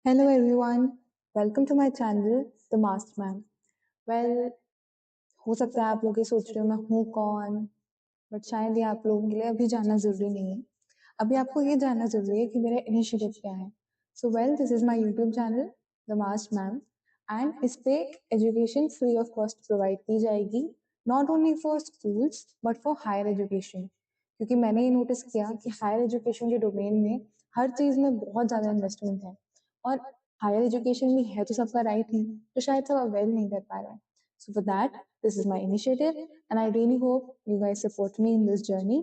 Hello everyone, welcome to my channel, The Masked Man. Well, हो सकता है आप लोग ये सोच रहे हो मैं हूँ कौन, बट शायद ये आप लोगों के लिए अभी जानना जरूरी नहीं है। अभी आपको ये जानना जरूरी है कि मेरा इनिशिएटिव क्या है। This is my YouTube channel, the mask ma'am, and इस पे education free of cost provide की जाएगी, not only for schools but for higher education. क्योंकि मैंने ये नोटिस किया कि हायर एजुकेशन के डोमेन में हर चीज में बहुत ज्यादा इन्वेस्टमेंट है, और हायर एजुकेशन भी है तो सबका राइट नहीं, तो शायद सब अवेल नहीं कर पा रहे हैं। So for that this is my initiative and I really hope you guys support me in this journey.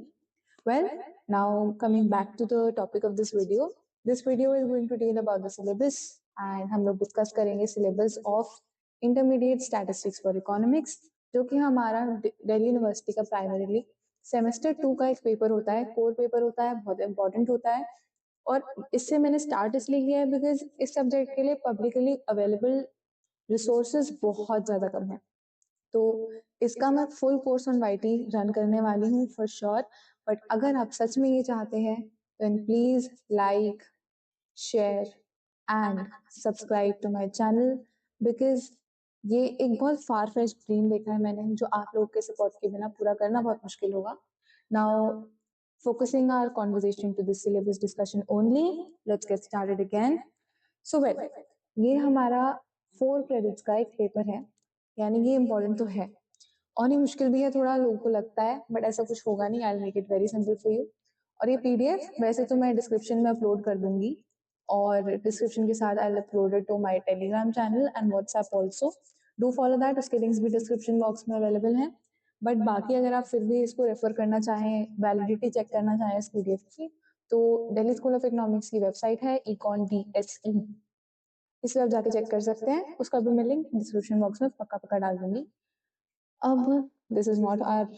Well, now coming back to the topic of this video is going to deal about the syllabus, and हम लोग discuss करेंगे syllabus of intermediate statistics for economics, जो कि हमारा Delhi university का primarily semester 2 का एक paper होता है, कोर पेपर होता है, बहुत इंपॉर्टेंट होता है। और इससे मैंने स्टार्ट इसलिए किया है बिकॉज इस सब्जेक्ट के लिए पब्लिकली अवेलेबल रिसोर्सेज बहुत ज़्यादा कम है। तो इसका मैं full course on YT run करने वाली हूँ फॉर श्योर। बट अगर आप सच में ये चाहते हैं then please like, share and subscribe to my channel, because ये एक बहुत फार फेच ड्रीम देखा है मैंने, जो आप लोग के सपोर्ट के बिना पूरा करना बहुत मुश्किल होगा। Now focusing our conversation to this syllabus discussion only, let's get started again. So well, ये हमारा 4 क्रेडिट्स का एक पेपर है, यानी ये इम्पोर्टेंट तो है और ये मुश्किल भी है थोड़ा, लोगों को लगता है, बट ऐसा कुछ होगा नहीं। I will make it very simple for you. और ये पीडीएफ वैसे तो मैं डिस्क्रिप्शन में अपलोड कर दूंगी, और डिस्क्रिप्शन के साथ I will upload it to my Telegram channel and WhatsApp also. Do follow that, उसके लिंक्स भी डिस्क्रिप्शन बॉक्स में अवेलेबल हैं। बट बाकी अगर आप फिर भी इसको रेफर करना चाहें, वैलिडिटी चेक करना चाहें इस पीडीएफ की, तो दिल्ली स्कूल ऑफ इकोनॉमिक्स की वेबसाइट है econ DSE, इस पे आप जाके चेक कर सकते हैं। उसका भी मैं लिंक डिस्क्रिप्शन बॉक्स में पक्का पक्का डाल दूंगी। अब this is not our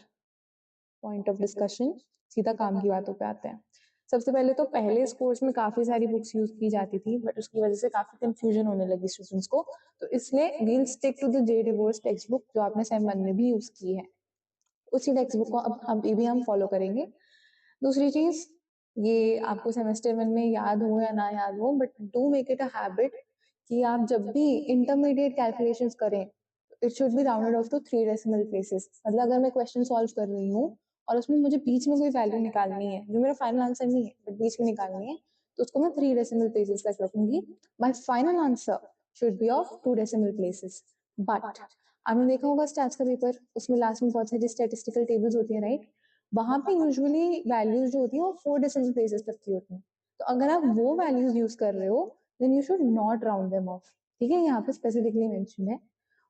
point of discussion, सीधा काम की बातों पे आते हैं। सबसे पहले तो पहले इस कोर्स में काफी सारी बुक्स यूज की जाती थी, बट उसकी वजह से काफी कंफ्यूजन होने लगी स्टूडेंट्स को, तो इसलिए we'll stick to the Jay Devore's textbook, जो आपने सेम 1 में भी यूज की है। उसी टेक्स्ट बुक को अब अभी भी हम फॉलो करेंगे। दूसरी चीज, ये आपको सेमेस्टर 1 में याद हो या ना याद हो, but do make it a habit कि आप जब भी इंटरमीडिएट कैलकुलेशंस करें, it should be rounded off to 3 decimal places. मतलब अगर मैं क्वेश्चन सॉल्व कर रही हूँ और उसमें मुझे बीच में कोई वैल्यू निकालनी है जो मेरा फाइनल आंसर नहीं है, बट बीच में निकालनी है, तो उसको मैं 3 डेसिमल प्लेसेस तक रखूंगी। My final answer should be of 2 decimal places. But आपने देखा होगा स्टैट्स का पेपर, उसमें लास्ट में बहुत सारी स्टेटिस्टिकल टेबल्स होती है, राइट? वहां पे यूजुअली वैल्यूज जो होती है वो 4 डेसिमल प्लेसेस तक की होती है। तो अगर आप वो वैल्यूज यूज कर रहे हो then you should not round them off. ठीक है, यहाँ पे स्पेसिफिकली मेंशन है।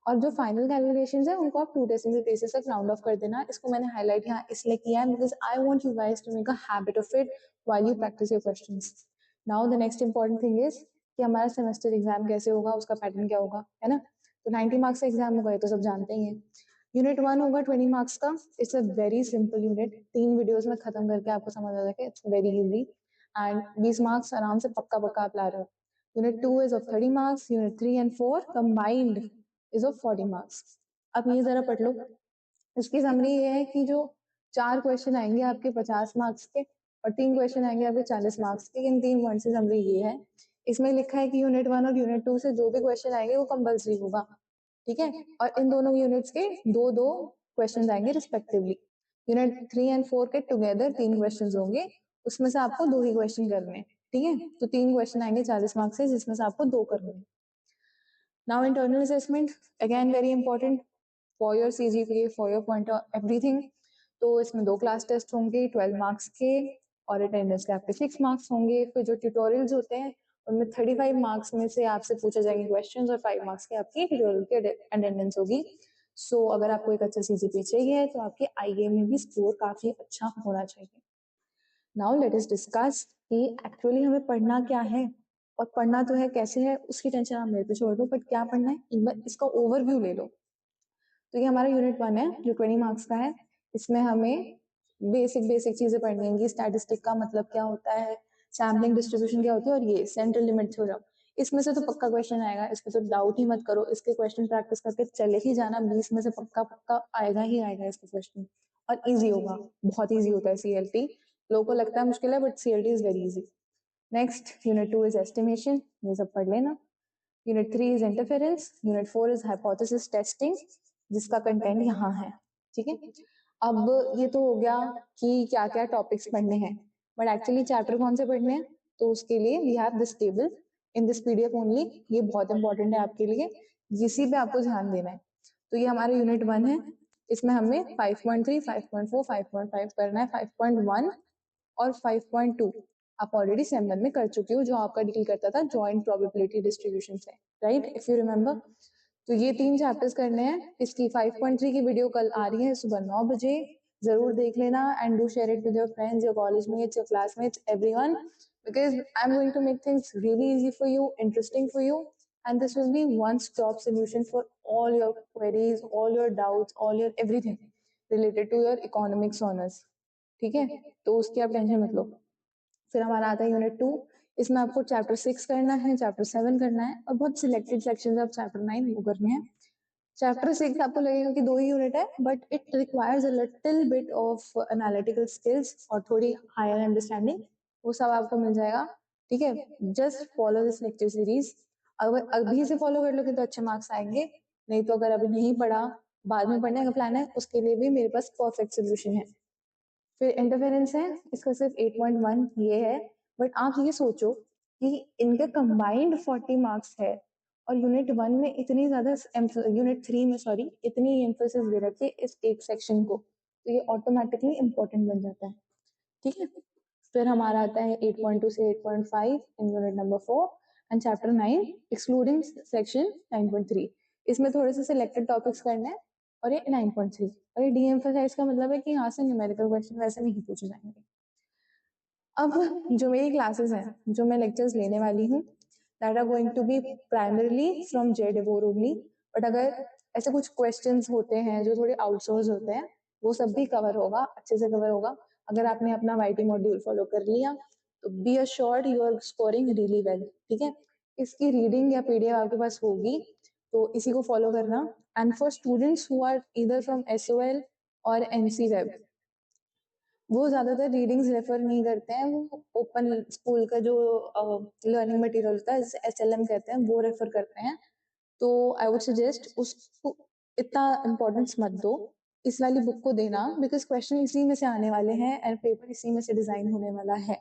और जो फाइनल कैलकुलेशंस है उनको आप 2 डेसिमल प्लेसेस तक राउंड ऑफ कर देना। इसको मैंने हाईलाइट यहाँ इसलिए किया है because I want you guys to make a habit of it while you practice your questions. Now the next important thing is कि हमारा सेमेस्टर एग्जाम कैसे होगा, उसका पैटर्न क्या होगा, है ना? तो 90 मार्क्स का एग्जाम होगा, ये तो सब जानते ही हैं। यूनिट 1 होगा 20 मार्क्स का। It's a very simple unit, 3 videos में खत्म करके आपको समझ आ जाएगा, it's very easy. And 20 marks आराम से पक्का पक्का आप ला रहे हो। Unit 2 is of 30 marks, unit 3 and 4 combined is of 40 marks. अब ये जरा पढ़ लो। इसकी समरी ये है कि जो 4 क्वेश्चन आएंगे आपके 50 मार्क्स के और 3 क्वेश्चन आएंगे आपके 40 मार्क्स के, इन 3 पॉइंट से समरी ये है। इसमें लिखा है कि यूनिट 1 और यूनिट 2 से जो भी क्वेश्चन आएंगे वो कंपल्सरी होगा, ठीक है? और इन दोनों यूनिट्स के दो दो क्वेश्चन आएंगे रिस्पेक्टिवली। यूनिट 3 एंड 4 के टुगेदर 3 क्वेश्चन होंगे, उसमें से आपको 2 ही क्वेश्चन करने हैं, ठीक है? तो 3 क्वेश्चन आएंगे 40 मार्क्स से, जिसमें से आपको 2 करने हैं। Now internal assessment, again very important for your CGPA, for your point everything. तो इसमें 2 क्लास टेस्ट होंगे 12 मार्क्स के, और अटेंडेंस के आपके 6 मार्क्स होंगे। फिर जो ट्यूटोरियल्स होते हैं उनमें 35 मार्क्स में से आपसे पूछे जाएंगे क्वेश्चंस, और 5 मार्क्स के आपकी ट्यूटोरियल की अटेंडेंस होगी। सो अगर आपको एक अच्छा CGPA चाहिए तो आपके IE में भी स्कोर काफी अच्छा होना चाहिए। नाउ लेट अस डिस्कस कि एक्चुअली हमें पढ़ना क्या है, और पढ़ना तो है, कैसे है उसकी टेंशन आप मेरे पे छोड़ दो, बट क्या पढ़ना है एक बार इसका ओवरव्यू ले लो। तो ये हमारा यूनिट 1 है जो 20 मार्क्स का है। इसमें हमें बेसिक बेसिक चीजें पढ़नी होंगी। स्टैटिस्टिक का मतलब क्या होता है, सैम्पलिंग डिस्ट्रीब्यूशन क्या होती है, और ये सेंट्रल लिमिट थ्योरम। इसमें से तो पक्का क्वेश्चन आएगा, इसमें तो डाउट ही मत करो। इसके क्वेश्चन प्रैक्टिस करके चले ही जाना, 20 में से पक्का पक्का आएगा ही आएगा इसका क्वेश्चन। और इजी होगा, बहुत इजी होता है CLT। लोगों को लगता है मुश्किल है, but CLT is very easy. Next unit 2 is estimation, ये सब पढ़ लेना। Unit 3 is interference, unit 4 is hypothesis testing, जिसका कंटेंट यहाँ है, ठीक है। अब ये तो हो गया कि क्या क्या टॉपिक्स पढ़ने हैं, बट एक्चुअली चैप्टर कौन से पढ़ने हैं, तो उसके लिए we have this table in this PDF only. ये बहुत इंपॉर्टेंट है आपके लिए, इसी पे आपको ध्यान देना है। तो ये हमारा यूनिट 1 है, इसमें हमें 5.3, 5.4, 5.5 करना है, 5.1 और 5.2 आप ऑलरेडी सेम 1 में कर चुके हो, जो आपका डील करता था जॉइंट प्रोबेबिलिटी डिस्ट्रीब्यूशन से, राइट, इफ यू रिमेंबर। तो ये 3 चैप्टर्स करने हैं। इसकी 5.3 की वीडियो कल आ रही है सुबह 9 बजे, जरूर देख लेना and do share it with your friends, your college mates, your classmates, everyone, because I'm going to make things really easy for you, interesting for you, and this will be one stop solution for all your queries, all your doubts, all your everything related to your economics honors, ठीक है। तो उसकी आप tension मत लो। फिर हमारा आता है यूनिट 2, इसमें आपको चैप्टर 6 करना है, चैप्टर 7 करना है, और बहुत सिलेक्टेड सेक्शंस ऑफ चैप्टर 9 वो करने हैं। चैप्टर 6 आपको लगेगा कि 2 ही यूनिट है, but it requires a little bit of analytical skills और थोड़ी हायर अंडरस्टैंडिंग, वो सब आपको मिल जाएगा, ठीक है। Just follow this lecture series, अगर अभी से फॉलो कर लोगे तो अच्छे मार्क्स आएंगे, नहीं तो अगर अभी नहीं पढ़ा, बाद में पढ़ने का प्लान है, उसके लिए भी मेरे पास परफेक्ट सोल्यूशन है। फिर इंटरफेरेंस है, इसका सिर्फ 8.1 ये है, बट आप ये सोचो कि इनके कंबाइंड 40 मार्क्स है, और यूनिट 1 में इतनी ज्यादा, यूनिट 3 में सॉरी, इतनी एम्फोसिस दे रखी है इस एक सेक्शन को, तो ये ऑटोमेटिकली इंपॉर्टेंट बन जाता है, ठीक है। फिर हमारा आता है 8.2 से 8.5 in unit number 4 and chapter 9 excluding section 9.3, इसमें थोड़े से सिलेक्टेड टॉपिक्स करने हैं, और ये 9.3, और ये डी एम्फोसाइज का मतलब है कि यहाँ से न्यूमेरिकल क्वेश्चन वैसे नहीं पूछे जाएंगे। अब जो मेरी क्लासेस हैं, जो मैं लेक्चर्स लेने वाली हूँ, that are going to be primarily from Jay Devore only, but अगर ऐसे कुछ क्वेश्चंस होते हैं जो थोड़े आउटसोर्स होते हैं, वो सब भी कवर होगा, अच्छे से कवर होगा। अगर आपने अपना वाईटी मॉड्यूल फॉलो कर लिया तो be assured you are scoring really well, ठीक है। इसकी रीडिंग या पीडीएफ आपके पास होगी, तो इसी को फॉलो करना। And for students who are either from SOL और एनसी वेब, वो ज्यादातर रीडिंग्स रेफर नहीं करते हैं, वो ओपन स्कूल का जो लर्निंग मटेरियल होता है, एसएलएम कहते हैं, वो रेफर करते हैं। तो आई वुड सजेस्ट उसको इतना इम्पोर्टेंस मत दो, इस वाली बुक को देना, बिकॉज क्वेश्चन इसी में से आने वाले हैं एंड पेपर इसी में से डिजाइन होने वाला है,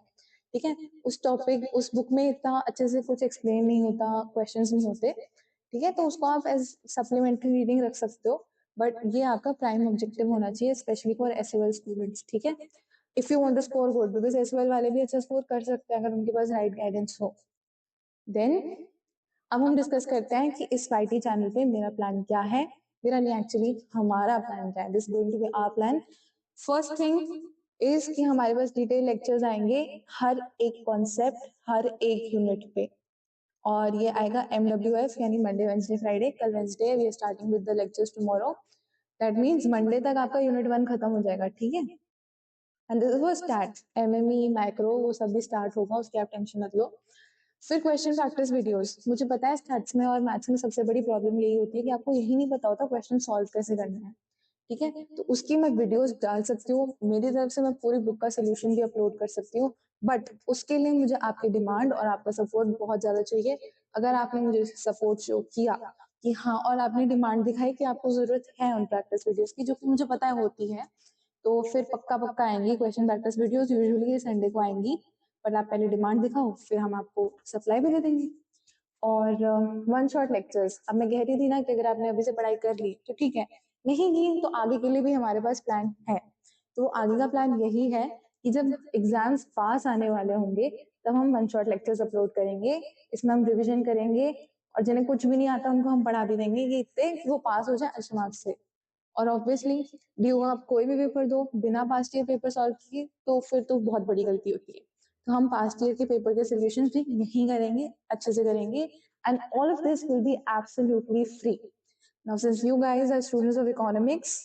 ठीक है। उस टॉपिक, उस बुक में इतना अच्छे से कुछ एक्सप्लेन नहीं होता, क्वेश्चंस नहीं होते, ठीक है। तो उसको आप एज सप्लीमेंट्री रीडिंग रख सकते हो, बट ये आपका प्राइम ऑब्जेक्टिव होना चाहिए, स्पेशली फॉर एसओएल स्टूडेंट्स, ठीक है। If you want to score good, because SOL वाले भी अच्छा स्कोर कर सकते हैं अगर उनके पास राइट गाइडेंस हो। देन अब हम डिस्कस करते हैं कि इस वाईटी चैनल पे मेरा प्लान क्या है, मेरा नहीं, एक्चुअली हमारा प्लान क्या है, this going to be our plan. First thing is कि हमारे पास डिटेल लेक्चर्स आएंगे हर एक कॉन्सेप्ट, हर एक यूनिट पे, और ये आएगा MWF यानी मंडे वेंसडे फ्राइडे। कल Wednesday, we are starting with the lectures tomorrow, that means Monday तक आपका यूनिट 1 खत्म हो जाएगा, ठीक है। And this was stats, MME, macro, वो सब भी स्टार्ट होगा, उसकी आप टेंशन मत लो। फिर क्वेश्चन प्रैक्टिस वीडियोस, मुझे पता है स्टैट्स में और मैथ्स में सबसे बड़ी प्रॉब्लम यही होती है कि आपको यही नहीं पता होता क्वेश्चन सॉल्व कैसे करना है, ठीक है। तो उसकी मैं वीडियोस डाल सकती हूँ, मेरी तरफ से मैं पूरी बुक का सोल्यूशन भी अपलोड कर सकती हूँ, बट उसके लिए मुझे आपकी डिमांड और आपका सपोर्ट बहुत ज्यादा चाहिए। अगर आपने मुझे सपोर्ट शो किया कि हाँ, और आपने डिमांड दिखाई कि आपको जरूरत है उन प्रैक्टिस वीडियोस की, जो कि मुझे पता है होती है, तो फिर पक्का पक्का आएंगी question practice videos, usually Sunday को आएंगी, पर आप पहले डिमांड दिखाओ, फिर हम आपको सप्लाई भी दे देंगे। और वन शॉट लेक्चर्स, अब मैं कह रही थी ना कि अगर आपने अभी से पढ़ाई कर ली तो ठीक है, नहीं की तो आगे के लिए भी हमारे पास प्लान है। तो आगे का प्लान यही है कि जब एग्जाम्स पास आने वाले होंगे तब हम वन शॉट लेक्चर्स अपलोड करेंगे, इसमें हम रिविजन करेंगे, और जिन्हें कुछ भी नहीं आता उनको हम पढ़ा भी देंगे कि इतने कि वो पास हो जाए अच्छे मार्क्स से। और ऑब्वियसली ड्यू आप कोई भी पेपर दो बिना पास्ट ईयर पेपर सॉल्व किए, तो फिर तो बहुत बड़ी गलती होती है। तो हम पास्ट ईयर के पेपर के सोल्यूशन भी यही करेंगे, अच्छे से करेंगे, and all of this will be absolutely free. Now since you guys are students of economics,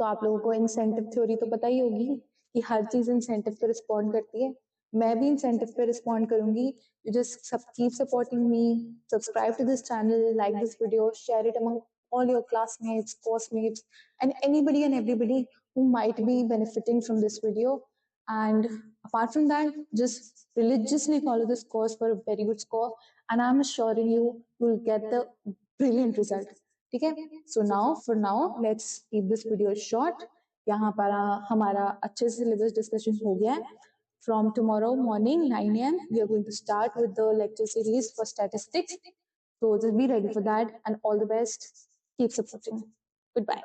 तो आप लोगों को इंसेंटिव थ्योरी तो पता ही होगी कि हर चीज इंसेंटिव पे रिस्पॉन्ड करती है, मैं भी इंसेंटिव पे रिस्पॉन्ड करूंगी। You just keep supporting me, subscribe to this channel, like this video, share it among all your classmates, course mates, and anybody and everybody who might be benefiting from this video. And apart from that, just religiously follow this course for a very good score, and I'm assuring you, you'll get the brilliant result. ठीक है? So now, for now, let's keep this video short. यहाँ पर हमारा अच्छे से syllabus discussion हो गया है. From tomorrow morning 9 a.m. we are going to start with the lecture series for statistics. So just be ready for that, and all the best. Keep supporting. Goodbye.